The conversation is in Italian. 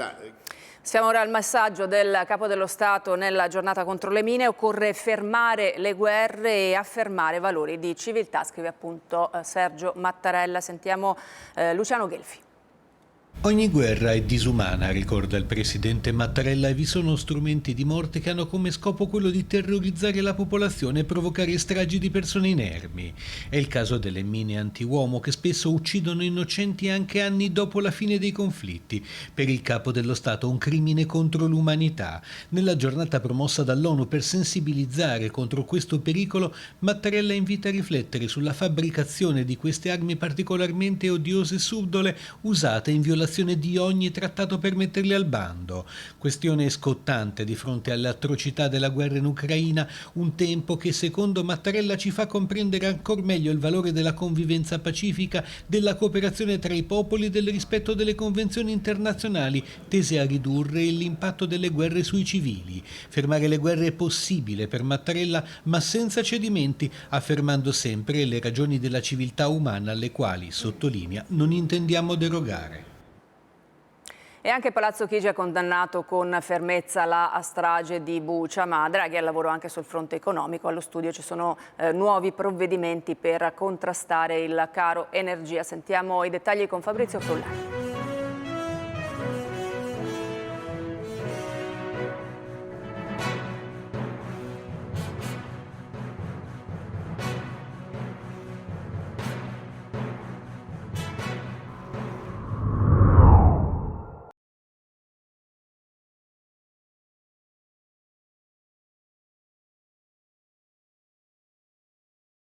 civiltà. Siamo ora al messaggio del Capo dello Stato nella giornata contro le mine. Occorre fermare le guerre e affermare valori di civiltà, scrive appunto Sergio Mattarella. Sentiamo Luciano Gelfi. Ogni guerra è disumana, ricorda il presidente Mattarella, e vi sono strumenti di morte che hanno come scopo quello di terrorizzare la popolazione e provocare stragi di persone inermi. È il caso delle mine antiuomo che spesso uccidono innocenti anche anni dopo la fine dei conflitti. Per il Capo dello Stato un crimine contro l'umanità. Nella giornata promossa dall'ONU per sensibilizzare contro questo pericolo, Mattarella invita a riflettere sulla fabbricazione di queste armi particolarmente odiose e subdole usate in violazione di ogni trattato per metterle al bando. Questione scottante di fronte alle atrocità della guerra in Ucraina, un tempo che secondo Mattarella ci fa comprendere ancor meglio il valore della convivenza pacifica, della cooperazione tra i popoli e del rispetto delle convenzioni internazionali tese a ridurre l'impatto delle guerre sui civili. Fermare le guerre è possibile per Mattarella, ma senza cedimenti, affermando sempre le ragioni della civiltà umana alle quali, sottolinea, non intendiamo derogare. E anche Palazzo Chigi ha condannato con fermezza la strage di Bucha, ma Draghi è al lavoro anche sul fronte economico. Allo studio ci sono nuovi provvedimenti per contrastare il caro energia. Sentiamo i dettagli con Fabrizio Frullani.